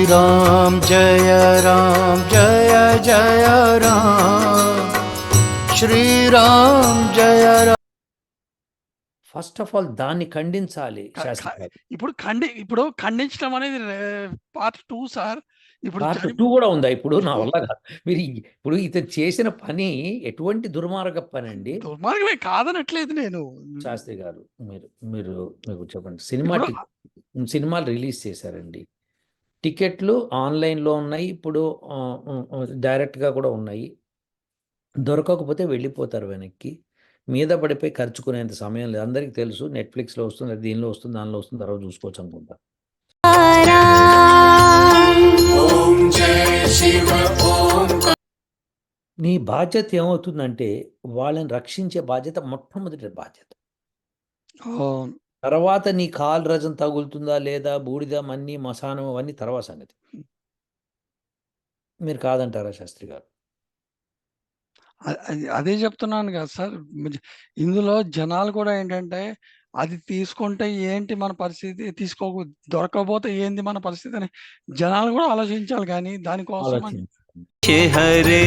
राम जय जय राम శ్రీరామ్ జయ Ram. First of all దాన్ని ఖండించాలి శాస్త్రి గారు. ఇప్పుడు ఖండించడం అనేది పార్ట్ 2 సార్. ఇప్పుడు పార్ట్ 2 కూడా ఉందా ఇప్పుడు? నా వల్ల కాదు. మీరు ఇప్పుడు ఇతను చేసిన పని ఎటువంటి దుర్మార్గ పని అండి. దుర్మార్గమే కాదనట్లేదు నేను. శాస్త్రి గారు మీరు మీరు మీకు చెప్పండి. ఇప్పుడు సినిమాలు రిలీజ్ చేశారండి. టికెట్లు ఆన్లైన్లో ఉన్నాయి. ఇప్పుడు డైరెక్ట్గా కూడా ఉన్నాయి. దొరకకపోతే వెళ్ళిపోతారు వెనక్కి. మీద పడిపోయి ఖర్చుకునేంత సమయం లేదు. అందరికీ తెలుసు నెట్‌ఫ్లిక్స్‌లో వస్తుంది, దీనిలో వస్తుంది, దానిలో వస్తుంది, తర్వాత చూసుకోవచ్చు అనుకుంటా. నీ బాధ్యత ఏమవుతుందంటే వాళ్ళని రక్షించే బాధ్యత మొట్టమొదటి బాధ్యత. తర్వాత నీ కాలు రజం తగులుతుందా లేదా, బూడిద, మన్ని, మసానం అవన్నీ తర్వాత సంగతి. మీరు కాదంటారా శాస్త్రి గారు? అదే చెప్తున్నాను కదా సార్. ఇందులో జనాలు కూడా ఏంటంటే అది తీసుకుంటే ఏంటి మన పరిస్థితి, దొరకకపోతే ఏంది మన పరిస్థితి అని జనాలు కూడా ఆలోచించాలి. కానీ దానికోసం హరే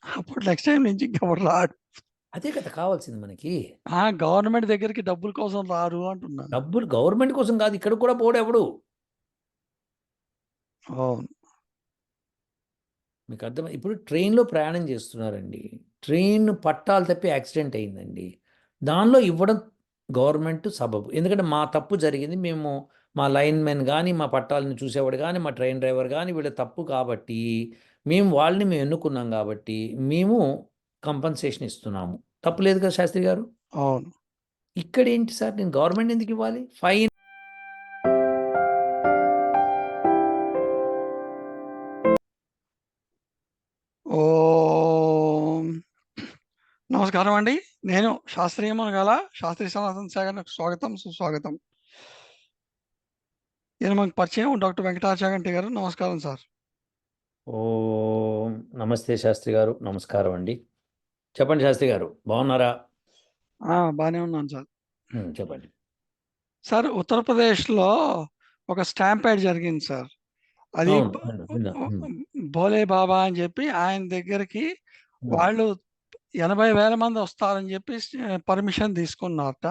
అప్పుడు నెక్స్ట్ టైం నుంచి ఇంకెవరు రాడు. అదే కదా కావాల్సింది మనకి. గవర్నమెంట్ దగ్గరికి డబ్బుల కోసం రారు అంటున్నాను. డబ్బులు గవర్నమెంట్ కోసం కాదు, ఇక్కడ కూడా పోడు ఎవడు. అవును. మీకు అర్థం. ఇప్పుడు ట్రైన్లో ప్రయాణం చేస్తున్నారండి, ట్రైన్ పట్టాలు తప్పి యాక్సిడెంట్ అయిందండి, దానిలో ఇవ్వడం గవర్నమెంట్ సబబు. ఎందుకంటే మా తప్పు జరిగింది, మేము మా లైన్మెన్ కానీ, మా పట్టాలను చూసేవాడు కానీ, మా ట్రైన్ డ్రైవర్ కానీ వీళ్ళ తప్పు కాబట్టి వాళ్ళని మేము ఎన్నుకున్నాం కాబట్టి మేము కంపన్సేషన్ ఇస్తున్నాము. తప్పు లేదు కదా శాస్త్రి గారు? అవును. ఇక్కడ ఏంటి సార్, నేను గవర్నమెంట్ ఎందుకు ఇవ్వాలి ఫైన్? నమస్కారం అండి. నేను శాస్త్రీయ మునగాల, శాస్త్రీయ సనాతన సేవకు స్వాగతం, సుస్వాగతం. ఈయన మనకు పరిచయం డాక్టర్ వెంకటాచాగంటి గారు. నమస్కారం సార్. నమస్తే శాస్త్రి గారు. నమస్కారం అండి. చెప్పండి శాస్త్రి గారు, బాగున్నారా? బాగానే ఉన్నాను సార్. చెప్పండి సార్. ఉత్తరప్రదేశ్లో ఒక స్టాంపేడ్ జరిగింది సార్. అది భోలే బాబా అని చెప్పి ఆయన దగ్గరికి వాళ్ళు 80,000 మంది వస్తారని చెప్పి పర్మిషన్ తీసుకున్నారట.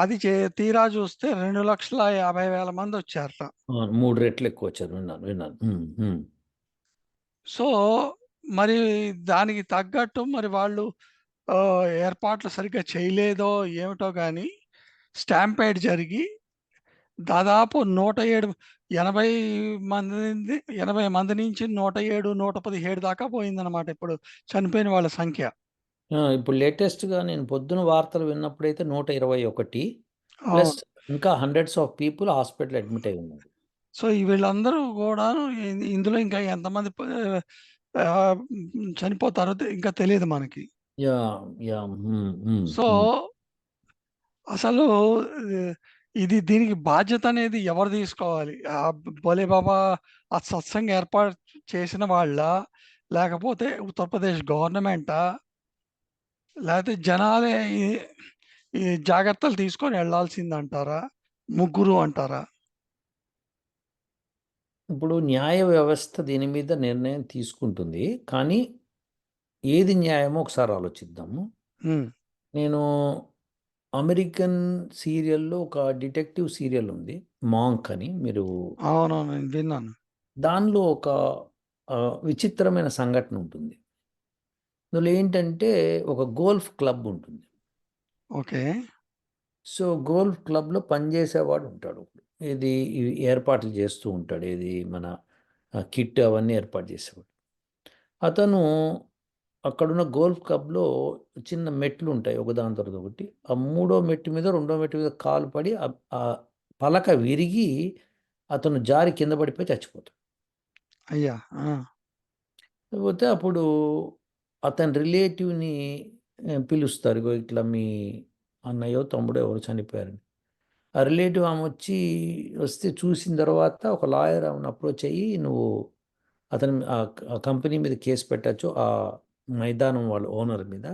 అది తీరా చూస్తే 2,50,000 మంది వచ్చారట. 3 రెట్లు ఎక్కువ వచ్చారు. విన్నాను. సో మరి దానికి తగ్గట్టు మరి వాళ్ళు ఏర్పాట్లు సరిగ్గా చేయలేదో ఏమిటో కానీ స్టాంపేడ్ జరిగి దాదాపు 80 మంది నుంచి 107, 117 దాకా పోయిందనమాట ఇప్పుడు చనిపోయిన వాళ్ళ సంఖ్య. ఇప్పుడు లేటెస్ట్గా నేను పొద్దున వార్తలు విన్నప్పుడైతే 121 ప్లస్ ఇంకా hundreds of people hospital admit అయి ఉన్నారు. సో వీళ్ళందరూ కూడా ఇందులో ఇంకా ఎంతమంది చనిపోతారో ఇంకా తెలియదు మనకి. సో అసలు దీనికి బాధ్యత అనేది ఎవరు తీసుకోవాలి? భోలే బాబా ఆ సత్సంగ్ ఏర్పాటు చేసిన వాళ్ళ, లేకపోతే ఉత్తరప్రదేశ్ గవర్నమెంటా, లేకపోతే జనాలే ఈ జాగ్రత్తలు తీసుకొని వెళ్లాల్సిందంటారా? ముగ్గురు అంటారా? ఇప్పుడు న్యాయ వ్యవస్థ దీని మీద నిర్ణయం తీసుకుంటుంది, కానీ ఏది న్యాయమో ఒకసారి ఆలోచిద్దాము. నేను అమెరికన్ సీరియల్‌లో ఒక డిటెక్టివ్ సీరియల్ ఉంది, మాంక్ అని. మీరు అవునవును, విన్నాను. దానిలో ఒక విచిత్రమైన సంఘటన ఉంటుంది. అందులో ఏంటంటే ఒక గోల్ఫ్ క్లబ్ ఉంటుంది. ఓకే. సో గోల్ఫ్ క్లబ్‌లో పనిచేసేవాడు ఉంటాడు. ఇది ఏర్పాట్లు చేస్తూ ఉంటాడు. ఏది మన కిట్ అవన్నీ ఏర్పాటు చేసేవాడు. అతను అక్కడున్న గోల్ఫ్ క్లబ్‌లో చిన్న మెట్లు ఉంటాయి, ఒకదాని తర్వాత ఒకటి. ఆ మూడో మెట్టు మీద, రెండో మెట్టు మీద కాలు పడి ఆ పలక విరిగి అతను జారి కింద పడిపోయి చచ్చిపోతాడు. అయ్యా! లేకపోతే అప్పుడు అతని రిలేటివ్‌ని పిలుస్తారు. ఇగో ఇట్లా మీ అన్నయ్యో, తమ్ముడో ఎవరో చనిపోయారని. ఆ రిలేటివ్ ఆమె వస్తే చూసిన తర్వాత ఒక లాయర్ ఆమెను అప్రోచ్ అయ్యి, నువ్వు అతని ఆ కంపెనీ మీద కేసు పెట్టచ్చు, ఆ మైదానం వాళ్ళ ఓనర్ మీద.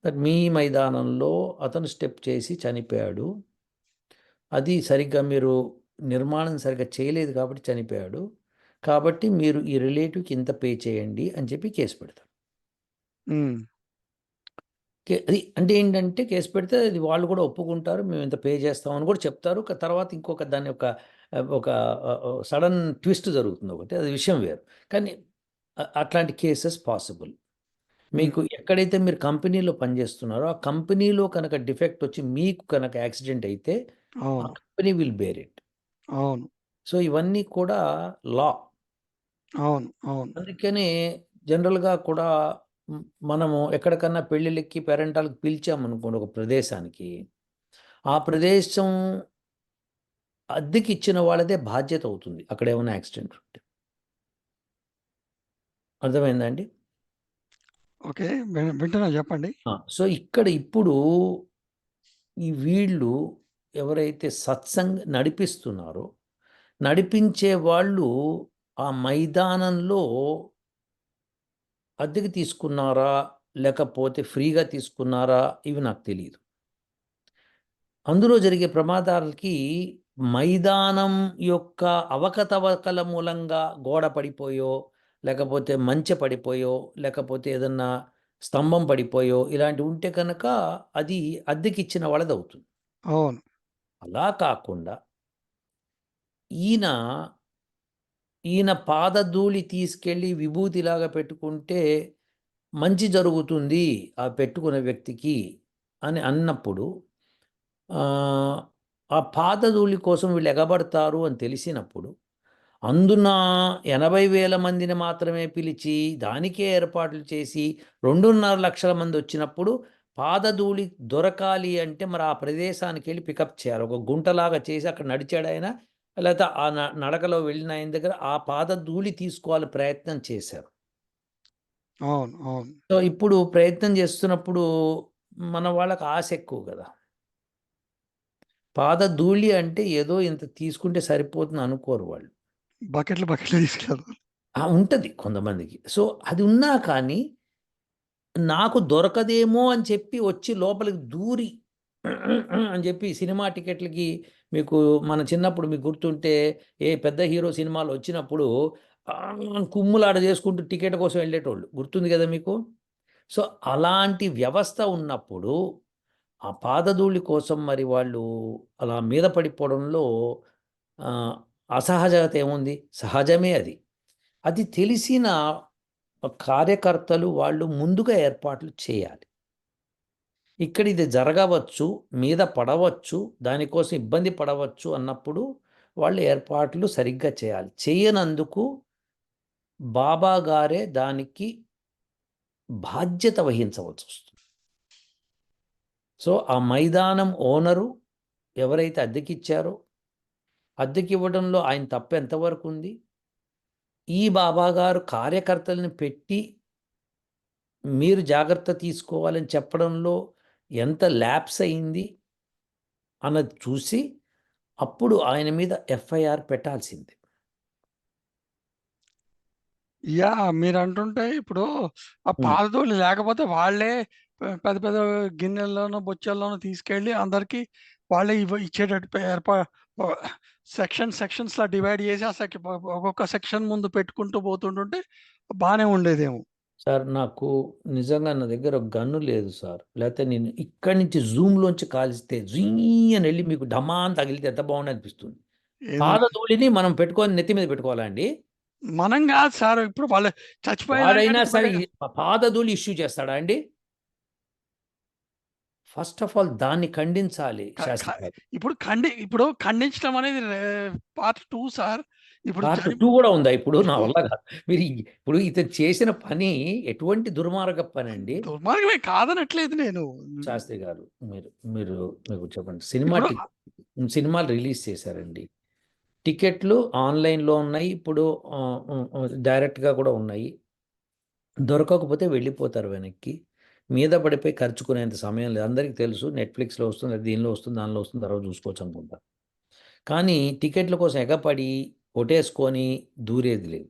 దట్ మీ మైదానంలో అతను స్టెప్ చేసి చనిపోయాడు, అది సరిగ్గా మీరు నిర్మాణం సరిగ్గా చేయలేదు కాబట్టి చనిపోయాడు. కాబట్టి మీరు ఈ రిలేటివ్‌కి ఇంత పే చేయండి అని చెప్పి కేస్ పెడతారు. హ్మ్. అది అంటే ఏంటంటే కేస్ పెడితే అది వాళ్ళు కూడా ఒప్పుకుంటారు. మేము ఇంత పే చేస్తామని కూడా చెప్తారు. తర్వాత ఇంకొక దాని యొక్క ఒక సడన్ ట్విస్ట్ జరుగుతుంది ఒకటి. అది విషయం వేరు. కానీ అట్లాంటి కేసెస్ పాసిబుల్. హ్మ్. మీకు ఎక్కడైతే మీరు కంపెనీలో పనిచేస్తున్నారో, ఆ కంపెనీలో కనుక డిఫెక్ట్ వచ్చి మీకు కనుక యాక్సిడెంట్ అయితే, ఆ అవును. Company will bear it. అవును. సో, ఇవన్నీ కూడా లా. అవును. అవును. అందుకనే జనరల్‌గా కూడా మనము ఎక్కడికన్నా పెళ్ళిళ్ళకి, పేరంటాలకు పిలిచామనుకోండి ఒక ప్రదేశానికి, ఆ ప్రదేశం అద్దెకిచ్చిన వాళ్ళదే బాధ్యత అవుతుంది. అక్కడేమన్నా యాక్సిడెంట్ ఉంటే. అర్థమైందా అండి? ఓకే. వింటున్నా చెప్పండి. సో, ఇక్కడ ఇప్పుడు ఈ వీళ్ళు ఎవరైతే సత్సంగ్ నడిపిస్తున్నారో, నడిపించే వాళ్ళు ఆ మైదానంలో అద్దెకి తీసుకున్నారా? లేకపోతే ఫ్రీగా తీసుకున్నారా? ఇవి నాకు తెలీదు. అందులో జరిగే ప్రమాదాలకి మైదానం యొక్క అవకతవకల మూలంగా గోడ పడిపోయో, లేకపోతే మంచె పడిపోయో, లేకపోతే ఏదన్నా స్తంభం పడిపోయో ఇలాంటివి ఉంటే కనుక అది అద్దెకిచ్చిన వాళ్ళదవుతుంది. అవును. అలా కాకుండా ఈయన, ఈయన పాదధూళి తీసుకెళ్ళి విభూతిలాగా పెట్టుకుంటే మంచి జరుగుతుంది ఆ పెట్టుకున్న వ్యక్తికి అని అన్నప్పుడు ఆహ్, ఆ పాదధూళి కోసం వీళ్ళు ఎగబడతారు అని తెలిసినప్పుడు, అందున 80,000 మందిని మాత్రమే పిలిచి, దానికే ఏర్పాట్లు చేసి 2.5 లక్షల మందొచ్చినప్పుడు పాదధూళి దొరకాలి అంటే మరి ఆ ప్రదేశానికెళ్ళి పికప్ చేయాలి. ఒక గుంటలాగా చేసి అక్కడ నడిచాడాయన. లేతే ఆ నడకలో వెళ్ళిన ఆయన దగ్గర ఆ పాదధూళి తీసుకోవాలి ప్రయత్నం చేశారు. అవును. అవును. సో, ఇప్పుడు ప్రయత్నం చేస్తున్నప్పుడు మన వాళ్ళకి ఆశ ఎక్కువ గదా! పాదధూళి అంటే ఏదో ఇంత తీసుకుంటే సరిపోతుంది అనుకోరు వాళ్ళు. బకెట్లు బకెట్లు తీసుకెళ్లారు. ఉంటది కొంతమందికి. సో, అది ఉన్నా కానీ నాకు దొరకదేమో అని చెప్పి వచ్చి లోపలికి దూరి అని చెప్పి సినిమా టికెట్లకి మీకు మన చిన్నప్పుడు మీకు గుర్తుంటే ఏ పెద్ద హీరో సినిమాలు వచ్చినప్పుడు కుమ్ములాట చేసుకుంటూ టికెట్ కోసం వెళ్ళేటోళ్ళు. గుర్తుంది కదా మీకు? సో, అలాంటి వ్యవస్థ ఉన్నప్పుడు ఆ పాదధూళి కోసం మరి వాళ్ళు అలా మీద పడిపోవడంలో ఆహ్, అసహజత ఏముంది? సహజమే అది. అది తెలిసిన కార్యకర్తలు వాళ్ళు ముందుగా ఏర్పాట్లు చేయాలి. ఇక్కడ ఇది జరగవచ్చు, మీద పడవచ్చు, దానికోసం ఇబ్బంది పడవచ్చు అన్నప్పుడు వాళ్ళు ఏర్పాట్లు సరిగ్గా చేయాలి. చెయ్యనందుకు బాబా గారే దానికి బాధ్యత వహించవలసొస్తుంది. సో, ఆ మైదానం ఓనరు ఎవరైతే అద్దెకిచ్చారో, అద్దెకివ్వడంలో ఆయన తప్పు ఎంతవరకుంది? ఈ బాబా గారు కార్యకర్తలని పెట్టి మీరు జాగ్రత్త తీసుకోవాలని చెప్పడంలో ఎంత ల్యాప్స్ అయింది అన్నది చూసి, అప్పుడు ఆయన మీద ఎఫ్ఐఆర్ పెట్టాల్సిందే. మీరంటుంటే ఇప్పుడు ఆ హ్మ్. పాదధూళి లేకపోతే వాళ్ళే పెద్ద పెద్ద గిన్నెల్లోనో, బొచ్చెల్లోనో తీసుకెళ్ళి అందరికి వాళ్ళే ఇచ్చేటట్టు ఆహ్, సెక్షన్స్‌లా డివైడ్ చేసి ఆ ఒక్కొక్క సెక్షన్ ముందు పెట్టుకుంటూ పోతుంటుంటే బానే ఉండేదేమో. సార్ నాకు నిజంగా నా దగ్గర గన్ను లేదు సార్. లేతే నేను ఇక్కడి నుంచి జూమ్‌లోంచి కాల్చితే జుయ్ అని ఎళ్లి మీకు ఢమాన్ తగిలితే ఎంత బాగుండనిపిస్తుంది. ఏదో పాదధూళిని మనం పెట్టుకొని నెత్తి మీద పెట్టుకోవాలా అండి? మనం గాదు సార్. ఇప్పుడు వాళ్ళు వాడైనా చచ్చిపోయేదానికంటే సరే బెటర్. ఈ పాదధూళి ఇష్యూ చేస్తాడా అండి? ఫస్ట్ ఆఫ్ ఆల్ దాన్ని ఖండించాలి క క శాస్త్రి గారు. ఇప్పుడు ఖండించడం అనేది పార్ట్ 2 సార్. ఇప్పుడు పార్ట్ 2 గూడా ఉందా ఇప్పుడు? నా వల్ల కాదు. ఇప్పుడు ఇతను చేసిన పని ఎటువంటి దుర్మార్గపు పనండి. దుర్మార్గమే కాదనట్లేదు నేను. శాస్త్రి గారు మీరు మీరు మీకు చెప్పండి. ఇప్పుడు సినిమాలు రిలీజ్ చేశారండి. టికెట్లు ఆన్‌లైన్‌లో ఉన్నాయి. ఇప్పుడు డైరెక్ట్‌గా కూడా ఉన్నాయి. దొరకకపోతే వెళ్ళిపోతారు వెనక్కి. మీద పడిపోయి ఖర్చుకునేంత సమయం లేదు. అందరికి తెలుసు నెట్‌ఫ్లిక్స్‌లో వస్తుంది, దీనిలో వస్తుంది, దానిలో వస్తుంది తర్వాత చూసుకోవచ్చు అనుకుంటారు. కానీ టికెట్ల కోసం ఎగపడి, కొట్టేసుకొని దూరేది లేదు.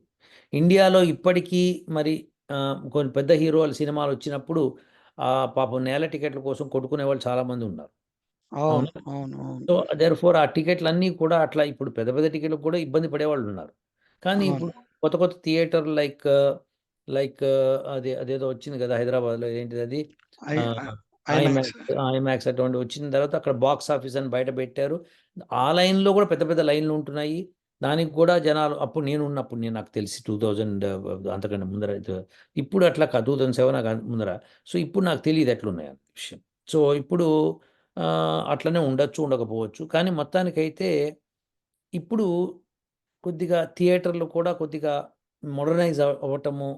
ఇండియాలో ఇప్పటికీ మరి కొన్ని పెద్ద హీరోల సినిమాలొచ్చినప్పుడు పాపం నేల టికెట్ల కోసం కొట్టుకునేవాళ్ళు చాలామంది ఉన్నారు. అవును. అవునా? అవును. అవును. సో, దేర్‌ఫోర్ ఆ టికెట్‌లన్నీ కూడా అట్లా ఇప్పుడు పెద్ద పెద్ద టికెట్‌లకు కూడా ఇబ్బంది పడేవాళ్ళున్నారు. కానీ అవును. ఇప్పుడు కొత్త కొత్త థియేటర్ లైక్ అదేదో వచ్చింది కదా! హైదరాబాద్‌లో ఏంటిదది? ఐ ఐ ఆహ్, ఐమాక్స్. ఐమాక్స్ అటువంటివి వచ్చిన తర్వాత అక్కడ బాక్స్ ఆఫీస్ అని బయట పెట్టారు. ఆ లైన్‌లో కూడా పెద్ద పెద్ద లైన్‌లు ఉంటున్నాయి. దానికి కూడా జనాలు అప్పుడు నేనున్నప్పుడు నాకు తెలిసి 2000 అంతకంటే ముందర ఇప్పుడు అట్లా కాదు 2007 ముందర. సో, ఇప్పుడు నాకు తెలీదు ఎట్లున్నాయో విషయం. సో, ఇప్పుడు అట్లనే ఉండొచ్చు, ఉండకపోవచ్చు. కానీ మొత్తానికైతే ఇప్పుడు కొద్దిగా థియేటర్‌లు కూడా కొద్దిగా మోడర్నైజ్ అవ్వటము,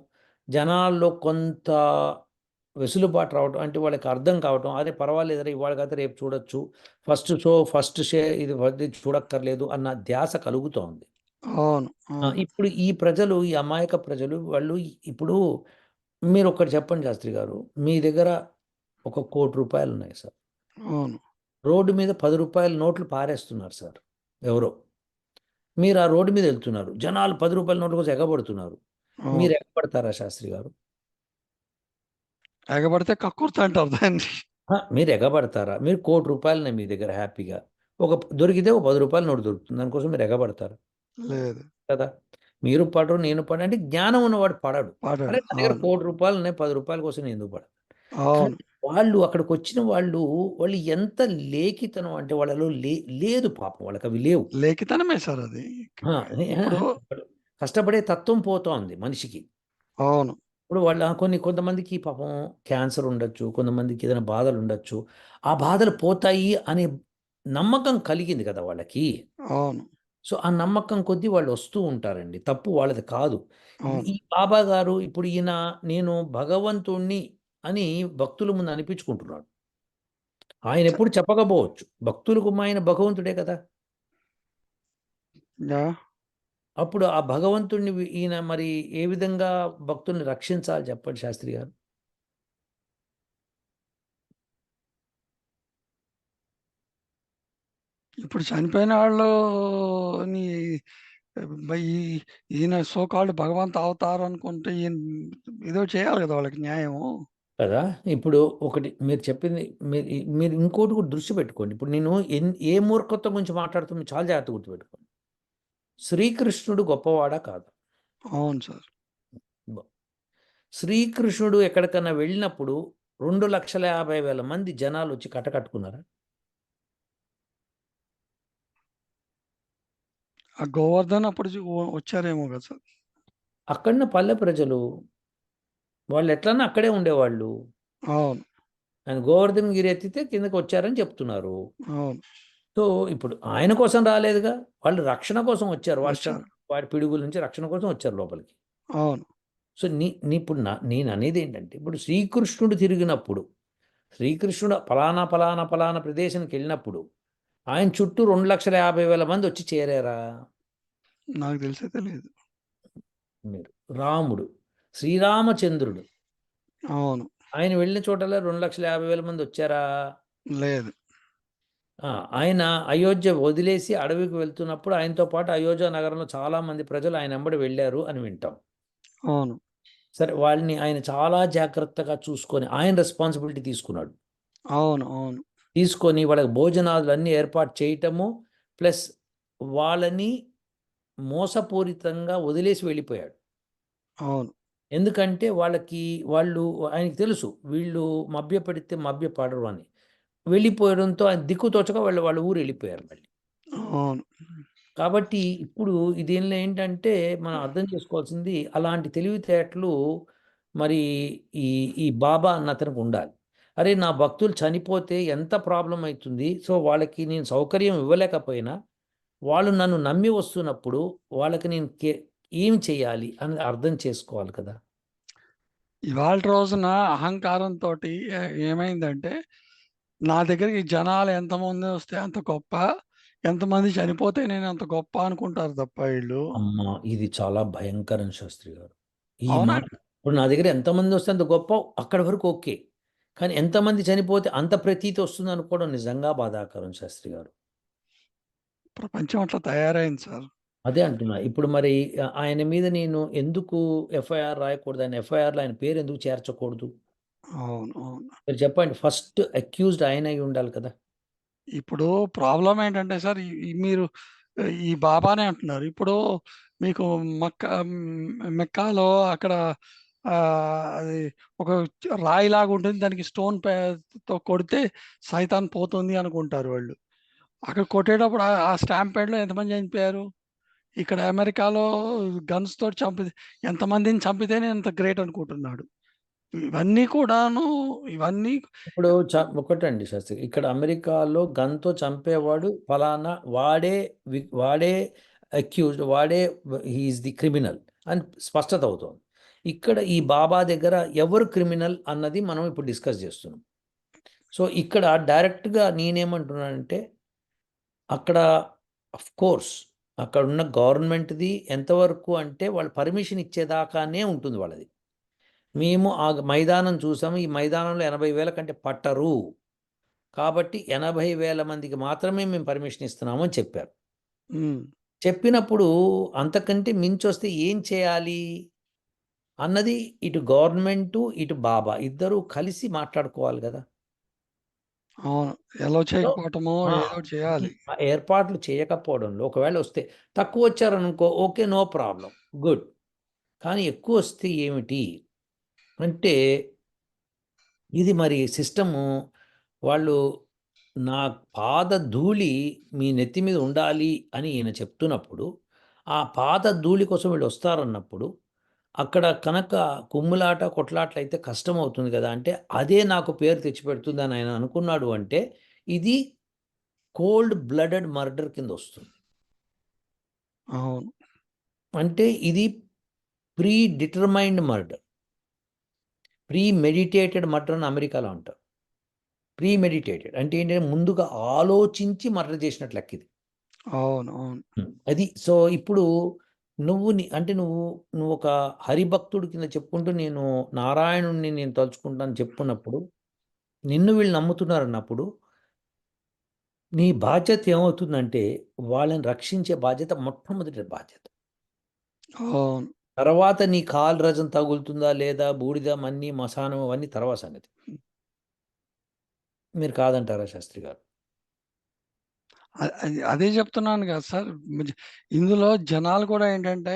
జనాల్లో కొంత వెసులుబాటు రావటం, అంటే వాళ్ళకి అర్థం కావటం, అరే పర్వాలేదురా ఇవాళ కాతే రేపు చూడొచ్చు. ఫస్ట్ షే ఇది చూడక్కర్లేదు అన్న ధ్యాస కలుగుతోంది. అవును. అవును. ఇప్పుడు ఈ ప్రజలు, ఈ అమాయక ప్రజలు వాళ్ళు ఇప్పుడు మీరొకటి చెప్పండి శాస్త్రి గారు. మీ దగ్గర ఒక రూ. 1,00,00,000 ఉన్నాయి సార్. అవును. రోడ్డు మీద రూ. 10 నోట్లు పారేస్తున్నారు సార్ ఎవరో. మీరు ఆ రోడ్డు మీద ఎళ్తున్నారు. జనాలు రూ. 10 నోట్ల కోసం ఎగబడుతున్నారు. అవును. మీరు ఎగబడతారా శాస్త్రి గారు? ఎగబడితే కక్కుర్తి అంటారు దాన్ని. మీరు ఎగబడతారా? మీరు రూ. 1,00,00,000 మీ దగ్గర హ్యాపీగా. దొరికితే ఒక రూ. 10 నోటు దొరుకుతుంది. దానికోసం మీరు ఎగబడతారా? లేదు. కదా! మీరు పడరు, నేను పడను అంటే జ్ఞానం ఉన్నవాడు పడడు. అరే! పడడు. నా దగ్గర అవును. రూ. 1,00,00,000 ఉన్నాయి. రూ. 10 కోసం నేను ఎందుకు పడను? కానీ అవును. వాళ్ళు అక్కడికొచ్చిన వాళ్ళు ఎంత లేఖితనం అంటే వాళ్ళలో లేదు పాపం. వాళ్ళకవి లేవు. లేఖితనమే సార్ అది. ఆ! ఇప్పుడు కష్టపడే తత్వం పోతోంది మనిషికి. అవును. ఇప్పుడు వాళ్ళ కొంతమందికి పాపం క్యాన్సర్ ఉండొచ్చు. కొంతమందికి ఏదైనా బాధలుండొచ్చు. ఆ బాధలు పోతాయి అనే నమ్మకం కలిగింది కదా వాళ్ళకి. అవును. సో, ఆ నమ్మకం కొద్దీ వాళ్ళొస్తూ ఉంటారండి. తప్పు వాళ్ళది కాదు. అవును. ఈ బాబా గారు ఇప్పుడు నేను భగవంతుడిని అని భక్తుల ముందు అనిపించుకుంటున్నాడు. చ ఆయనెప్పుడు చెప్పకపోవచ్చు. భక్తులకు ఆయన భగవంతుడే కదా! యాహ్! అప్పుడు ఆ భగవంతుడిని ఈయన మరి ఏ విధంగా భక్తుల్ని రక్షించాలి చెప్పండి శాస్త్రి గారు? ఇప్పుడు చనిపోయిన వాళ్ళని ఈ ఈయన సో కాల్డ్ భగవంతు అవతారం అనుకుంటే ఈయన ఏదో చేయాలి కదా! వాళ్ళకి న్యాయము. కదా! ఇప్పుడు ఒకటి మీరు చెప్పింది మీరు ఇంకోటి కూడా దృష్టి పెట్టుకోండి. ఇప్పుడు నేను ఏ మూర్ఖత్వం గురించి మాట్లాడుతున్నా చాలా జాగ్రత్తగా గుర్తుపెట్టుకోండి. శ్రీకృష్ణుడు గొప్పవాడా కాదా? అవును సార్. బ శ్రీకృష్ణుడు ఎక్కడికన్నా వెళ్ళినప్పుడు 2,50,000 మంది జనాలొచ్చి కట్టకట్టుకున్నారా? ఆ గోవర్ధన్ అప్పుడు వచ్చారేమో కదా సార్! అక్కడున్న పల్లె ప్రజలు వాళ్ళెట్లన్నా అక్కడే ఉండేవాళ్ళు. అవును. ఆయన గోవర్ధన్ గిరి ఎత్తితే కిందకొచ్చారని చెప్తున్నారు. అవును. సో, ఇప్పుడు ఆయన కోసం రాలేదుగా. వాళ్ళు రక్షణ కోసం వచ్చారు. వర్షం, వచ్చారు. వాడి పిడుగుల నుంచి రక్షణ కోసం వచ్చారు లోపలికి. అవును. సో, నీ నీ ఇప్పుడు నేననేదేంటంటే, ఇప్పుడు శ్రీకృష్ణుడు తిరిగినప్పుడు, శ్రీకృష్ణుడు పలానా ప్రదేశానికెళ్ళినప్పుడు, ఆయన చుట్టూ 2,50,000 మందొచ్చి చేరారా? నాకు తెలిసే తెలీదు. మీరు. రాముడు, శ్రీరామచంద్రుడు అవును. ఆయన వెళ్ళిన చోటల్లా 2,50,000 మందొచ్చారా? లేదు. ఆ! ఆయన అయోధ్య వదిలేసి అడవికి వెళ్తున్నప్పుడు ఆయనతో పాటు అయోధ్య నగరంలో చాలామంది ప్రజలు ఆయనెంబడి వెళ్లారు అని వింటాం. అవును. సరే వాళ్ళని ఆయన చాలా జాగ్రత్తగా చూసుకొని ఆయన రెస్పాన్సిబిలిటీ తీసుకున్నాడు. అవును. అవును. తీసుకొని వాళ్ళకి భోజనాదులన్నీ ఏర్పాటు చేయటము, ప్లస్ వాళ్ళని మోసపూరితంగా వదిలేసి వెళ్ళిపోయాడు. అవును. ఎందుకంటే వాళ్ళు ఆయనకి తెలుసు వీళ్ళు మభ్యపెడితే మభ్యపడరు అని. వెళ్ళిపోవడంతో ఆయన దిక్కుతోచక వాళ్ళ ఊరు వెళ్ళిపోయారు మళ్ళీ. అవును. కాబట్టి ఇప్పుడు దీనిలో ఏంటంటే మనం అర్థం చేసుకోవాల్సింది అలాంటి తెలివితేటలు మరి ఈ ఈ బాబా అన్నతనికి ఉండాలి. అరే! నా భక్తులు చనిపోతే ఎంత ప్రాబ్లమ్ అయితుంది. సో, వాళ్ళకి నేను సౌకర్యం ఇవ్వలేకపోయినా, వాళ్ళు నన్ను నమ్మి వస్తున్నప్పుడు వాళ్ళకి నేను ఏమి చేయాలి అని అర్థం చేసుకోవాలి కదా! ఇవాల్టి రోజున అహంకారంతోటి ఏమైందంటే, నా దగ్గరికి జనాలు ఎంతమంది వస్తే అంత గొప్ప. ఎంతమంది చనిపోతే నేనంత గొప్ప అనుకుంటారు తప్ప ఈళ్ళు. అమ్మా! ఇది చాలా భయంకరం శాస్త్రి గారు. ఈ మాట అవునండి. ఇప్పుడు నా దగ్గర ఎంతమందొస్తే అంత గొప్ప అక్కడి వరకు ఓకే. కానీ ఎంతమంది చనిపోతే అంత ప్రతీతి వస్తుందనుకోవడం నిజంగా బాధాకరం శాస్త్రి గారు. ప్రపంచం అట్లా తయారైంది సార్. అదే అంటున్నా. ఇప్పుడు మరి ఆయన మీద నేను ఎందుకు ఎఫ్ఐఆర్ రాయకూడదు? ఆయన ఎఫ్ఐఆర్‌లో ఆయన పేరు ఎందుకు చేర్చకూడదు? అవును. అవును. మీరు చెప్పండి. ఫస్ట్ అక్యూజ్డ్ ఆయన అయ్యి ఉండాలి కదా! ఇప్పుడు ప్రాబ్లమ్ ఏంటంటే సార్, మీరు ఈ బాబానే అంటున్నారు. ఇప్పుడు మీకు మెక్కాలో అక్కడ అది ఒక రాయిలాగా ఉంటుంది. దానికి స్టోన్ తో కొడితే సైతాన్ పోతుంది అనుకుంటారు వాళ్ళు. అక్కడ కొట్టేటప్పుడు ఆ స్టాంప్ ప్యాడ్లో ఎంతమంది చనిపోయారు? ఇక్కడ అమెరికాలో గన్స్ తోటి ఎంతమందిని చంపితేనే ఎంత గ్రేట్ అనుకుంటున్నాడు. ఇవన్నీ కూడాను, ఇవన్నీ ఇప్పుడు ఒకటండి శాస్త్రి, ఇక్కడ అమెరికాలో గన్తో చంపేవాడు ఫలానా వాడే అక్యూజ్డ్, వాడే హీఈస్ ది క్రిమినల్ అని స్పష్టత అవుతోంది. ఇక్కడ ఈ బాబా దగ్గర ఎవరు క్రిమినల్ అన్నది మనం ఇప్పుడు డిస్కస్ చేస్తున్నాం. సో ఇక్కడ డైరెక్ట్గా నేనేమంటున్నానంటే, అక్కడ అఫ్ కోర్స్ అక్కడ ఉన్న గవర్నమెంట్ది ఎంతవరకు అంటే వాళ్ళు పర్మిషన్ ఇచ్చేదాకానే ఉంటుంది వాళ్ళది. మేము ఆ మైదానం చూసాము, ఈ మైదానంలో 80,000 కంటే పట్టరు, కాబట్టి 80,000 మందికి మాత్రమే మేము పర్మిషన్ ఇస్తున్నాము అని చెప్పారు. చెప్పినప్పుడు అంతకంటే మించొస్తే ఏం చేయాలి అన్నది ఇటు గవర్నమెంటు, ఇటు బాబా ఇద్దరూ కలిసి మాట్లాడుకోవాలి కదా. అవును. ఎలో సో చేయకపోవటమో ఆ, ఏదో చేయాలి. ఆ ఏర్పాట్లు చేయకపోవడంలో ఒకవేళ వస్తే, తక్కువ వచ్చారనుకో ఓకే, నో ప్రాబ్లం, గుడ్. కానీ ఎక్కువ వస్తే ఏమిటి అంటే, ఇది మరి సిస్టము వాళ్ళు నా పాద ధూళి మీ నెత్తి మీద ఉండాలి అని ఈయన చెప్తున్నప్పుడు, ఆ పాద ధూళి కోసం వీళ్ళు వస్తారన్నప్పుడు అక్కడ కనుక కుమ్ములాట కొట్లాట అయితే కష్టం అవుతుంది కదా. అంటే అదే నాకు పేరు తెచ్చిపెడుతుంది అని ఆయన అనుకున్నాడు అంటే, ఇది కోల్డ్ బ్లడెడ్ మర్డర్ కింద వస్తుంది. అవును. అంటే ఇది pre determined murder, pre meditated murder అని అమెరికాలో అంటారు. ప్రీ మెడిటేటెడ్ అంటే ఏంటంటే ముందుగా ఆలోచించి మర్డర్ చేసినట్లు లెక్క ఇది. అవును. అవును. అది సో ఇప్పుడు అంటే నువ్వు ఒక హరిభక్తుడి కింద చెప్పుకుంటూ నేను నారాయణుడిని నేను తలుచుకుంటాను చెప్పుకున్నప్పుడు, నిన్ను వీళ్ళు నమ్ముతున్నారన్నప్పుడు నీ బాధ్యత ఏమవుతుందంటే, వాళ్ళని రక్షించే బాధ్యత మొట్టమొదటి బాధ్యత. అవును. తర్వాత నీ కాలు రజం తగులుతుందా లేదా, బూడిద మన్ని మసానం అవన్నీ తర్వాత సంగతి. మీరు కాదంటారా శాస్త్రి గారు? అదే చెప్తున్నాను కదా సార్. ఇందులో జనాలు కూడా ఏంటంటే,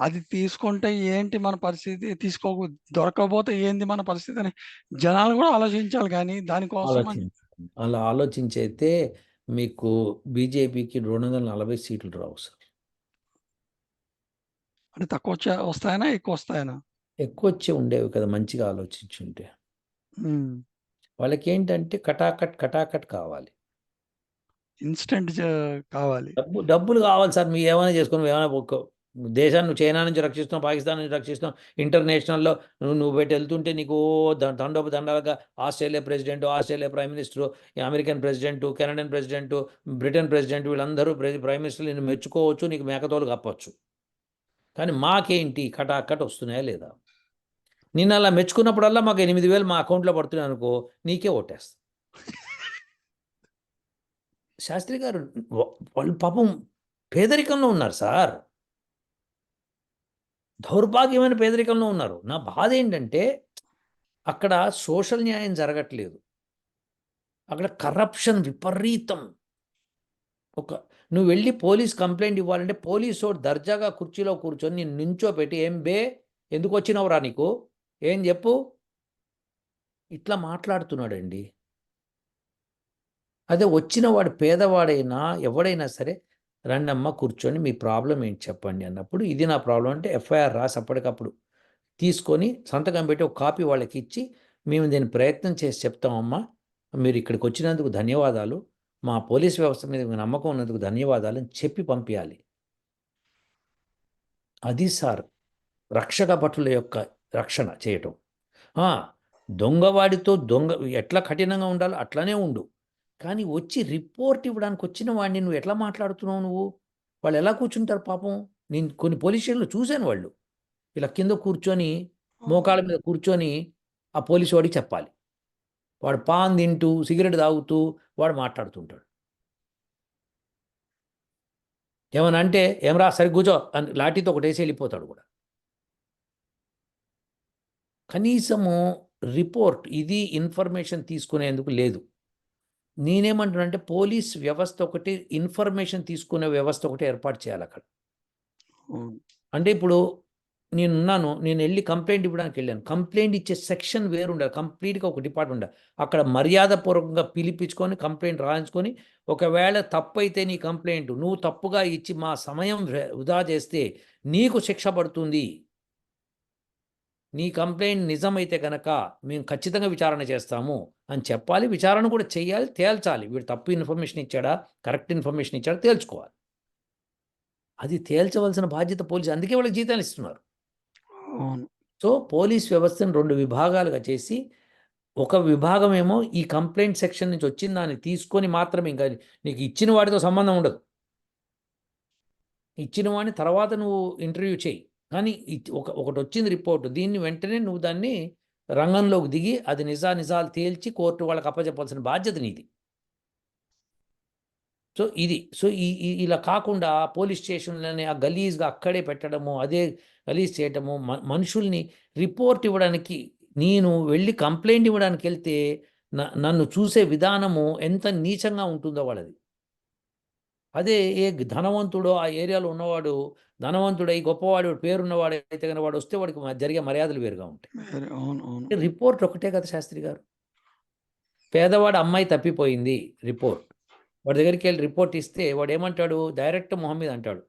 అది తీసుకుంటే ఏంటి మన పరిస్థితి, దొరకకపోతే ఏంది మన పరిస్థితి అని జనాలు కూడా ఆలోచించాలి. కానీ దానికోసం అలా ఆలోచించైతే మీకు బీజేపీకి 240 సీట్లు రావు సార్. అంటే తక్కువ వస్తాయనా, ఎక్కువ వస్తాయనా? ఎక్కువ వచ్చే ఉండేవి కదా మంచిగా ఆలోచించుంటే. ఉమ్. వాళ్ళకేంటంటే కటాకట్ కటాకట్ కావాలి. ఇన్స్టెంట్ కావాలి. డబ్బులు కావాలి సార్. మీరు ఏమైనా చేసుకొని ఏమైనా దేశాన్ని నువ్వు చైనా నుంచి రక్షిస్తున్నావు, పాకిస్తాన్ నుంచి రక్షిస్తున్నావు, ఇంటర్నేషనల్లో నువ్వు పెట్టి వెళ్తుంటే నీకు దండోపు దండాలుగా Australia president, Australia prime minister, American president, Canadian president, Britain president, వీళ్ళందరూ ప్రైమ్ మినిస్టర్లు నిన్ను మెచ్చుకోవచ్చు, నీకు మేకతోలు కప్పచ్చు. కానీ మాకేంటి కటాకట్ వస్తున్నాయా లేదా? నిన్న అలా మెచ్చుకున్నప్పుడల్లా మాకు 8,000 మా అకౌంట్లో పడుతున్నాయి అనుకో, నీకే ఓటేస్తా. శాస్త్రి గారు వాళ్ళు పాపం పేదరికంలో ఉన్నారు సార్, దౌర్భాగ్యమైన పేదరికంలో ఉన్నారు. నా బాధ ఏంటంటే అక్కడ సోషల్ న్యాయం జరగట్లేదు, అక్కడ కరప్షన్ విపరీతం. నువ్వు వెళ్ళి పోలీస్ కంప్లైంట్ ఇవ్వాలంటే పోలీసు దర్జాగా కుర్చీలో కూర్చొని నేను నించోపెట్టి, ఏం బే ఎందుకు వచ్చినవురా నీకు, ఏం చెప్పు, ఇట్లా మాట్లాడుతున్నాడండి. అదే వచ్చిన వాడు పేదవాడైనా ఎవడైనా సరే, రండమ్మ కూర్చొని మీ ప్రాబ్లం ఏంటి చెప్పండి అన్నప్పుడు, ఇది నా ప్రాబ్లం అంటే ఎఫ్ఐఆర్ రాసి అప్పటికప్పుడు తీసుకొని సంతకం పెట్టి ఒక కాపీ వాళ్ళకి ఇచ్చి, మేము దీన్ని ప్రయత్నం చేసి చెప్తామమ్మా, మీరు ఇక్కడికి వచ్చినందుకు ధన్యవాదాలు, మా పోలీస్ వ్యవస్థ మీద నమ్మకం ఉన్నందుకు ధన్యవాదాలు అని చెప్పి పంపించాలి. అది సార్ రక్షక భటుల యొక్క రక్షణ చేయటం. దొంగవాడితో ఎట్లా కఠినంగా ఉండాలో అట్లానే ఉండు, కానీ వచ్చి రిపోర్ట్ ఇవ్వడానికి వచ్చిన వాడిని నువ్వు ఎట్లా మాట్లాడుతున్నావు? నువ్వు వాళ్ళు ఎలా కూర్చుంటారు పాపం? నేను కొన్ని పోలీస్ స్టేషన్లో చూశాను, వాళ్ళు ఇలా కింద కూర్చొని మోకాళ్ళ మీద కూర్చొని ఆ పోలీసు వాడికి చెప్పాలి. వాడు పాన్ తింటూ సిగరెట్ తాగుతూ వాడు మాట్లాడుతుంటాడు. ఏమన్నా అంటే ఏమరా సరి కూర్చో అని లాఠీతో ఒకటేసి వెళ్ళిపోతాడు కూడా. కనీసము రిపోర్ట్ ఇది ఇన్ఫర్మేషన్ తీసుకునేందుకు లేదు. నేనేమంటున్నానంటే పోలీస్ వ్యవస్థ ఒకటి, ఇన్ఫర్మేషన్ తీసుకునే వ్యవస్థ ఒకటి ఏర్పాటు చేయాలి అక్కడ. అవును. అంటే ఇప్పుడు నేను వెళ్ళి కంప్లైంట్ ఇవ్వడానికి వెళ్ళాను. కంప్లైంట్ ఇచ్చే సెక్షన్ వేరు ఉండాలి. కంప్లీట్‌గా ఒక డిపార్ట్‌మెంట్ ఉండాలి. అక్కడ మర్యాదపూర్వకంగా పిలిపించుకొని కంప్లైంట్ రాయించుకొని, ఒకవేళ తప్పైతే నీ కంప్లైంట్ నువ్వు తప్పుగా ఇచ్చి మా సమయం వృధా చేస్తే నీకు శిక్ష పడుతుంది. నీ కంప్లైంట్ నిజమైతే గనక మేము ఖచ్చితంగా విచారణ చేస్తాము అని చెప్పాలి. విచారణ కూడా చేయాలి, తేల్చాలి. వీడు తప్పు ఇన్ఫర్మేషన్ ఇచ్చాడా, కరెక్ట్ ఇన్ఫర్మేషన్ ఇచ్చాడా తేల్చుకోవాలి. అది తేల్చవలసిన బాధ్యత పోలీసు. అందుకే వాళ్ళకి జీతాలు ఇస్తున్నారు. అవును. సో, పోలీస్ వ్యవస్థను 2 విభాగాలుగా చేసి, ఒక విభాగమేమో ఈ కంప్లెయింట్ సెక్షన్ నుంచి వచ్చిన దాన్ని తీసుకొని మాత్రమే, ఇంకా నీకు ఇచ్చిన వాడితో సంబంధం ఉండదు. ఇచ్చిన వాడిని తర్వాత నువ్వు ఇంటర్వ్యూ చెయ్యి. కానీ ఒకటొచ్చింది రిపోర్ట్, దీన్ని వెంటనే నువ్వు దాన్ని రంగంలోకి దిగి అది నిజాలు తేల్చి కోర్టు వాళ్ళకి అప్పజెప్పాల్సిన బాధ్యత నీది. సో, ఇది. సో, ఇలా కాకుండా పోలీస్ స్టేషన్‌లోనే ఆ గలీజ్‌గా అక్కడే పెట్టడము, అదే గలీజ్ చేయటము, మనుషుల్ని రిపోర్ట్ ఇవ్వడానికి, నేను వెళ్ళి కంప్లెయింట్ ఇవ్వడానికెళ్తే నన్ను చూసే విధానము ఎంత నీచంగా ఉంటుందో వాళ్ళది. అదే ధనవంతుడో ఆ ఏరియాలో ఉన్నవాడు, ధనవంతుడై గొప్పవాడు పేరున్నవాడైతే గనుక వాడొస్తే వాడికి జరిగే మర్యాదలు వేరుగా ఉంటాయి. అవును. అవును. రిపోర్ట్ ఒకటే కదా శాస్త్రి గారు. పేదవాడి అమ్మాయి తప్పిపోయింది రిపోర్ట్. వాడి దగ్గరికెళ్ళి రిపోర్ట్ ఇస్తే వాడేమంటాడు? డైరెక్ట్ మొహం మీద అంటాడు,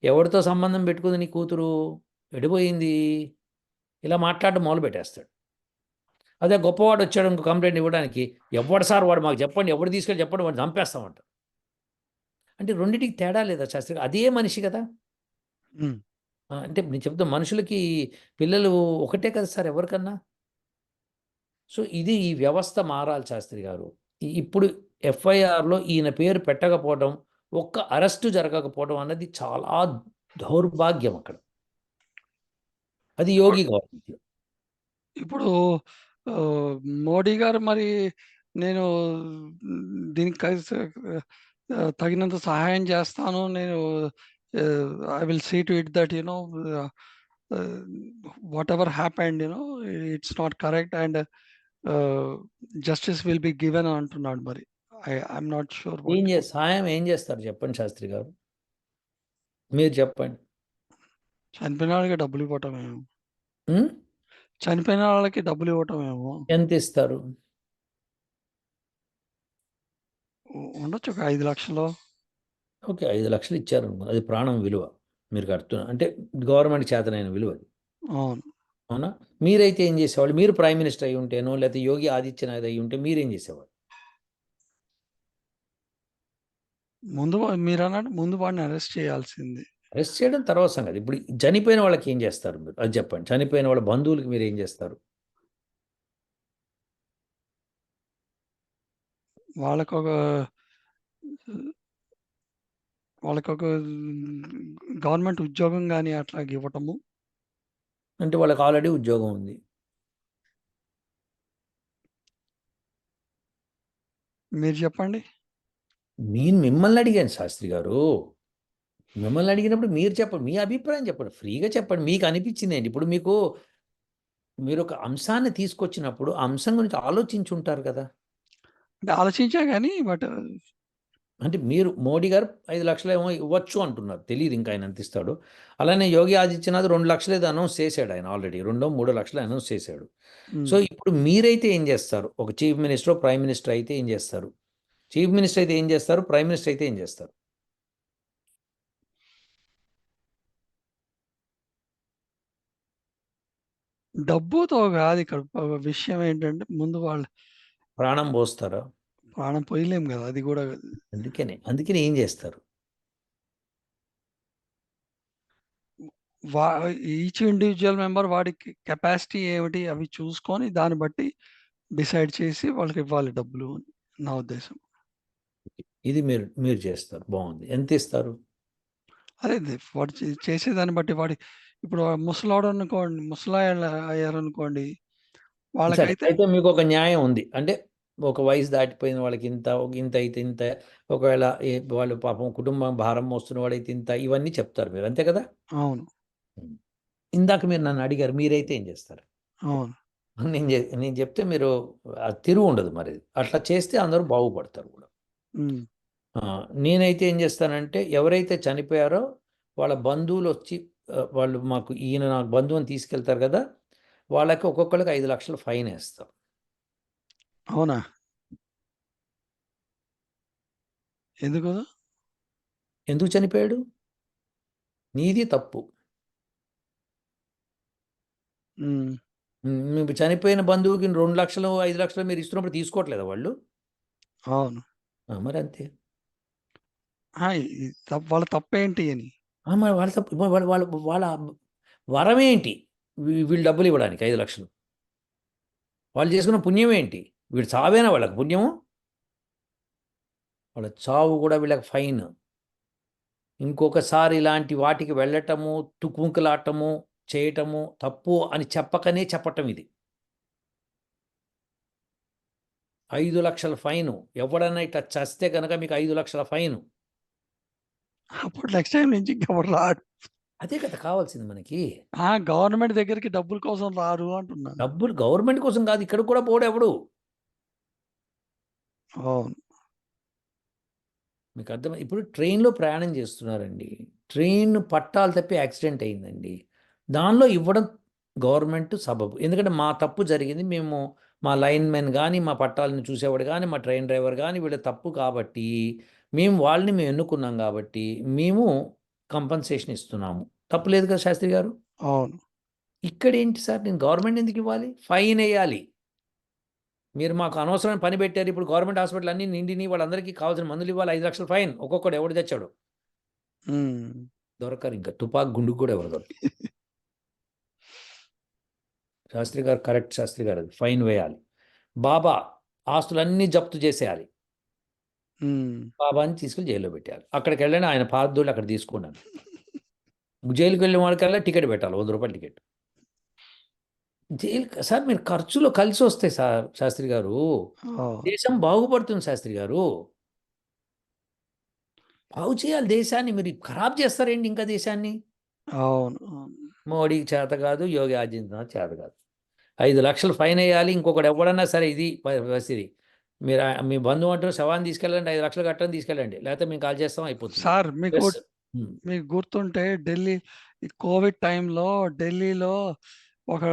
ఎవరితో సంబంధం పెట్టుకుంది నీ కూతురు? ఎడిపోయింది? ఇలా మాట్లాడడం మొదలుపెట్టేస్తాడు. అదే గొప్పవాడు వచ్చాడు ఇంకో కంప్లెయింట్ ఇవ్వడానికి, ఎవ్వడు సార్ వాడు మాకు చెప్పండి, ఎవడు తీసుకెళ్ళి చెప్పండి వాడిని చంపేస్తామంటారు. అంటే రెండిటికి తేడా లేదా శాస్త్రి? అదే మనిషి కదా! హ్మ్. అంటే నేను చెప్తున్నా, మనుషులకి పిల్లలు ఒకటే కదా సార్ ఎవరికన్నా. సో, ఇది ఈ వ్యవస్థ మారాలి శాస్త్రి గారు. ఇప్పుడు ఎఫ్ఐఆర్‌లో ఈయన పేరు పెట్టకపోవడం, ఒక్క అరెస్టు జరగకపోవడం అన్నది చాలా దౌర్భాగ్యం అక్కడ. అది యోగి గవర్నమెంట్‌లో. ఇప్పుడు మోడీ గారు మరి నేను దీనికి తగినంత సహాయం చేస్తాను. నేను I will see to it that whatever happened it's not correct and justice will be given అంటున్నాడు మరి. I'm not sure what. సహాయం ఏం చేస్తారు చెప్పండి శాస్త్రి గారు? మీరు చెప్పండి. చనిపోయిన వాళ్ళకి డబ్బులు ఇవ్వటమేమో. హ్మ్. చనిపోయిన వాళ్ళకి డబ్బులు ఇవ్వటమేమో. ఎంతిస్తారు? ఉండొచ్చు ఒక 5,00,000. ఓకే. 5,00,000 ఇచ్చారనుకో. అది ప్రాణం విలువ. మీరు అంటే గవర్నమెంట్ చేతనైన విలువ అది. అవును. అవునా? మీరైతే ఏం చేసేవాళ్ళు? మీరు ప్రైమ్ మినిస్టర్ అయ్యుంటేనో, లేకపోతే యోగి ఆదిత్యనాథ్ అయ్యుంటే మీరేం చేసేవాళ్ళు? మీరన్నట్టు ముందు వాడిని అరెస్ట్ చేయాల్సింది. అరెస్ట్ చేయడం తర్వాత సంగతి. ఇప్పుడు చనిపోయిన వాళ్ళకి ఏం చేస్తారు మీరు? అది చెప్పండి. చనిపోయిన వాళ్ళ బంధువులకి మీరేం చేస్తారు? వాళ్ళకొక వాళ్ళకొక గవర్నమెంట్ ఉద్యోగం గాని అట్లాగ ఇవ్వటము. అంటే వాళ్ళకి ఆల్రెడీ ఉద్యోగం ఉంది. మీరు చెప్పండి. నేను మిమ్మల్ని అడిగాను శాస్త్రి గారు. మిమ్మల్ని అడిగినప్పుడు మీరు చెప్పండి. మీ అభిప్రాయం చెప్పండి. ఫ్రీగా చెప్పండి. మీకు అనిపించిందేంటి? ఇప్పుడు మీరొక అంశాన్ని తీసుకొచ్చినప్పుడు, ఆ అంశం గురించి ఆలోచించుంటారు కదా! అంటే ఆలోచించా గాని అంటే మీరు మోడీ గారు 5,00,000 ఏమో ఇవ్వచ్చు అంటున్నారు. తెలీదు ఇంకా ఆయన ఎంత ఇస్తాడో. అలానే యోగి ఆదిత్యనాథ్ 2,00,000 ఏదో అనౌన్స్ చేసాడు ఆయన ఆల్రెడీ. 2-3 లక్షలు అనౌన్స్ చేసాడు. సో, హ్మ్. ఇప్పుడు మీరైతే ఏం చేస్తారు? ఒక చీఫ్ మినిస్టరో, ప్రైమ్ మినిస్టర్ అయితే ఏం చేస్తారు? చీఫ్ మినిస్టర్ అయితే ఏం చేస్తారు? ప్రైమ్ మినిస్టర్ అయితే ఏం చేస్తారు? డబ్బుతో గాదు ఇక్కడ విషయం ఏంటంటే ముందు వాళ్ళు ప్రాణం పోస్తారా? ప్రాణం పోయలేం గదా! అది గూడా అందుకనే ఏం చేస్తారు? వా ఈచ్ ఇండివిడ్యువల్ మెంబర్ వాడికి కెపాసిటీ ఏమిటి అవి చూసుకొని దాన్ని బట్టి డిసైడ్ చేసి వాళ్ళకివ్వాలి డబ్బులు అని నా ఉద్దేశం. ఇది మీరు మీరు చేస్తారు. బావుంది. ఎంతిస్తారు? అదే వాడు చేసేదాన్ని బట్టి ఇప్పుడు ముసలోడనుకోండి, ముసలాయన అయ్యారనుకోండి, సరే. వాళ్ళకైతే అయితే మీకొక న్యాయం ఉంది. అంటే ఒక వయసు దాటిపోయిన వాళ్ళకి ఇంత, ఇంత అయితే ఇంత, ఒకవేళ వాళ్ళు పాపం కుటుంబం భారం మోస్తున్న వాడైతే ఇంత, ఇవన్నీ చెప్తారు మీరు. అంతే కదా? అవును. హ్మ్. ఇందాక మీరు నన్ను అడిగారు. మీరైతే ఏం చేస్తారు? అవును. నేను చెప్తే మీరు తిరుగు ఉండదు మరి. అట్లా చేస్తే అందరూ బాగుపడతారు కూడా. ఉమ్, నేనైతే ఏం చేస్తానంటే ఎవరైతే చనిపోయారో వాళ్ళ బంధువులు వచ్చి వాళ్ళు మాకు ఈయన నాకు బంధువుని తీసుకెళ్తారు కదా, వాళ్ళకి ఒక్కొక్కరికి 5 లక్షలు ఫైన్ వేస్తాం. అవునా? ఎందుకు? ఎందుకు చనిపోయాడు? నీది తప్పు. ఉమ్, మీకు చనిపోయిన బంధువుకి 2 లక్షలు 5 లక్షలు మీరు ఇస్తున్నప్పుడు తీసుకోవట్లేదా వాళ్ళు? అవును. మరి అంతే. వాళ్ళ తప్పేంటి అని. మరి వాళ్ళ తప్పు. వాళ్ళ వాళ్ళ వాళ్ళ వరమేంటి వీళ్ళు డబ్బులు ఇవ్వడానికి 5 లక్షలు? వాళ్ళు చేసుకున్న పుణ్యం ఏంటి? వీడు చావేనా వాళ్ళకి పుణ్యము? వాళ్ళ చావు కూడా వీళ్ళకి ఫైన్. ఇంకొకసారి ఇలాంటి వాటికి వెళ్ళటము, తుకుంకులాటము చేయటము తప్పు అని చెప్పకనే చెప్పటం ఇది. 5 లక్షల ఫైను. ఎవడన్నా ఇట్లా చస్తే కనుక మీకు 5 లక్షల ఫైను. అప్పుడు నెక్స్ట్ టైం నుంచి ఇంకెవరు రాడు. అదే కదా కావాల్సింది మనకి. గవర్నమెంట్ దగ్గరికి డబ్బుల కోసం రారు అంటున్నాను. డబ్బులు గవర్నమెంట్ కోసం కాదు, ఇక్కడ కూడా పోడు ఎవడు. అవును. మీకు అర్థం. ఇప్పుడు ట్రైన్లో ప్రయాణం చేస్తున్నారండి, ట్రైన్ పట్టాలు తప్పి యాక్సిడెంట్ అయిందండి, దానిలో ఇవ్వడం గవర్నమెంట్ సబబు. ఎందుకంటే మా తప్పు జరిగింది, మేము మా లైన్ మెన్ కానీ మా పట్టాలను చూసేవాడు కానీ మా ట్రైన్ డ్రైవర్ కానీ వీళ్ళ తప్పు కాబట్టి వాళ్ళని మేము ఎన్నుకున్నాం కాబట్టి మేము కంపన్సేషన్ ఇస్తున్నాము. తప్పు లేదు కదా శాస్త్రి గారు? అవును. ఇక్కడ ఏంటి సార్, నేను గవర్నమెంట్ ఎందుకు ఇవ్వాలి? ఫైన్ వేయాలి. మీరు మాకు అనవసరమైన పని పెట్టారు. ఇప్పుడు గవర్నమెంట్ హాస్పిటల్ అన్ని నిండిని, వాళ్ళందరికీ కావాల్సిన మందులు ఇవ్వాలి. 5 లక్షలు ఫైన్ ఒక్కొక్కడు. ఎవడు తెచ్చాడు? దొరకరు. ఇంకా తుపాకు గుండుకు కూడా ఎవరు దొరకరు. శాస్త్రి గారు కరెక్ట్. శాస్త్రి గారు అది ఫైన్ వేయాలి. బాబా ఆస్తులన్నీ జప్తు చేసేయాలి. బాబాని తీసుకెళ్ళి జైల్లో పెట్టాలి. అక్కడికి వెళ్ళండి, ఆయన పాదూళ్ళు అక్కడ తీసుకున్నాను. జైలుకి వెళ్ళిన వాడికల్లా టికెట్ పెట్టాలి, 100 రూపాయలు టికెట్. జైలు సార్ మీరు ఖర్చులో కలిసి వస్తాయి సార్ శాస్త్రి గారు. దేశం బాగుపడుతుంది శాస్త్రి గారు. బాగు చేయాలి దేశాన్ని. మీరు ఖరాబ్ చేస్తారేంటి ఇంకా దేశాన్ని? అవును. మోడీకి చేత కాదు, యోగి ఆదిత్యనాథ్ చేత కాదు. 5 లక్షలు ఫైన్ వేయాలి. ఇంకొకటి ఎవడన్నా సరే ఇది పరిస్థితి. మీరు మీ బంధువు అంటారు శవాన్ని తీసుకెళ్ళండి, 5 లక్షలు కట్టని తీసుకెళ్ళండి, లేకపోతే మేము కాల్ చేస్తాం, అయిపోతుంది. సార్ మీకు గుర్తుంటే ఢిల్లీ కోవిడ్ టైంలో ఢిల్లీలో ఒక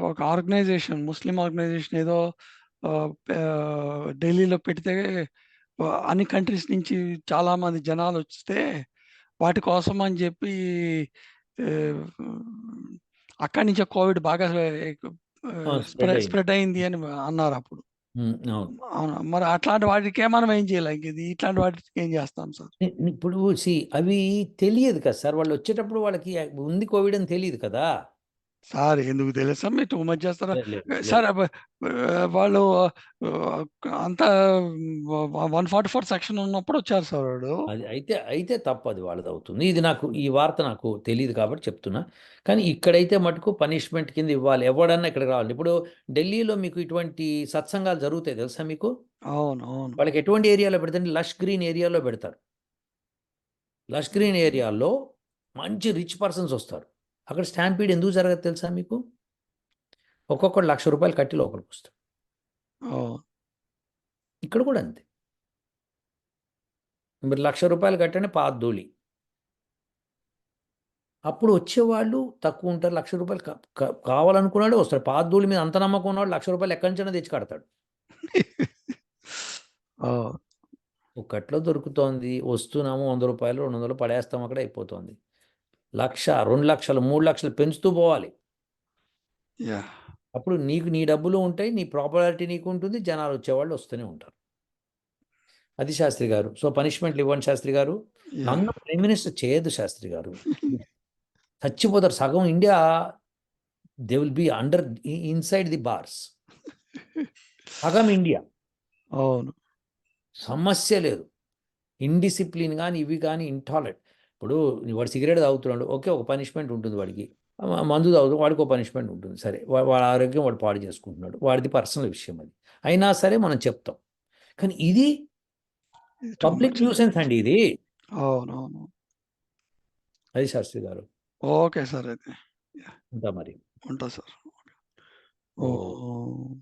ఒక ఆర్గనైజేషన్, ముస్లిం ఆర్గనైజేషన్ ఏదో ఢిల్లీలో పెడితే అన్ని కంట్రీస్ నుంచి చాలా మంది జనాలు వస్తే వాటి కోసం అని చెప్పి అక్కడి నుంచే కోవిడ్ బాగా స్ప్రెడ్ అయింది అని అన్నారు అప్పుడు. మరి అట్లాంటి వాటికే మనం ఏం చేయలేం. ఇది ఇట్లాంటి వాటికి ఏం చేస్తాం సార్? ఇప్పుడు అవి తెలియదు కదా సార్, వాళ్ళు వచ్చేటప్పుడు వాళ్ళకి ఉంది కోవిడ్ అని తెలియదు కదా సార్. ఎందుకు తెలుసు సార్? మీరు టూ మచ్ చేస్తారా సార్? వాళ్ళు అంతా 144 సెక్షన్ ఉన్నప్పుడు వచ్చారు సార్ వాడు. అది అయితే తప్పు, అది వాళ్ళది అవుతుంది. ఇది నాకు ఈ వార్త నాకు తెలియదు కాబట్టి చెప్తున్నా. కానీ ఇక్కడైతే మటుకు పనిష్మెంట్ కింద ఇవ్వాలి. ఎవడన్నా ఇక్కడికి రావాలి. ఇప్పుడు ఢిల్లీలో మీకు ఇటువంటి సత్సంగాలు జరుగుతాయి తెలుసా మీకు? అవును. వాళ్ళకి ఎటువంటి ఏరియాలో పెడతారు? లష్ గ్రీన్ ఏరియాలో పెడతారు. లష్ గ్రీన్ ఏరియాలో మంచి రిచ్ పర్సన్స్ వస్తారు. అక్కడ స్టాంపీడ్ ఎందుకు జరగదు తెలుసా మీకు? ఒక్కొక్కడు 1,00,000 రూపాయలు కట్టి లోపలికి వస్తాడు. ఇక్కడ కూడా అంతే. మీరు 1,00,000 రూపాయలు కట్టండి, పాదూలి. అప్పుడు వచ్చేవాళ్ళు తక్కువ ఉంటారు. 1,00,000 రూపాయలు కావాలనుకున్నాడే వస్తాడు. పాదూలి మీద అంత నమ్మకం ఉన్నవాడు 1,00,000 రూపాయలు ఎక్కడి నుంచైనా తెచ్చి కడతాడు. ఒక్కట్లో దొరుకుతోంది, వస్తున్నాము, 100 రూపాయలు 200 పడేస్తాం, అక్కడ అయిపోతుంది. 1,00,000 2,00,000 3,00,000 పెంచుతూ పోవాలి. అప్పుడు నీకు నీ డబ్బులు ఉంటాయి, నీ ప్రాపర్టీ నీకు ఉంటుంది, జనాలు వచ్చేవాళ్ళు వస్తూనే ఉంటారు. అది శాస్త్రి గారు. సో పనిష్మెంట్లు ఇవ్వండి శాస్త్రి గారు. నన్ను ప్రైమ్ మినిస్టర్ చేయదు శాస్త్రి గారు. చచ్చిపోతారు సగం India. They will be under inside the bars. సగం ఇండియా. అవును. సమస్య లేదు. ఇండిసిప్లిన్ కానీ ఇవి కానీ ఇంటాలరెంట్. ఇప్పుడు వాడు సిగరెట్ తాగుతున్నాడు, ఓకే, ఒక పనిష్మెంట్ ఉంటుంది వాడికి. మందు తాగుతూ వాడికి ఒక పనిష్మెంట్ ఉంటుంది. సరే, వాడి ఆరోగ్యం వాడు పాడు చేసుకుంటున్నాడు, వాడిది పర్సనల్ విషయం అది. అయినా సరే మనం చెప్తాం. కానీ ఇది పబ్లిక్ న్యూసెన్స్ అండి ఇది. అవునవును. అది శాస్త్రి గారు. Okay sir. అయితే ఉంటా మరి. ఉంటా సార్. ఓహ్! ఓహ్!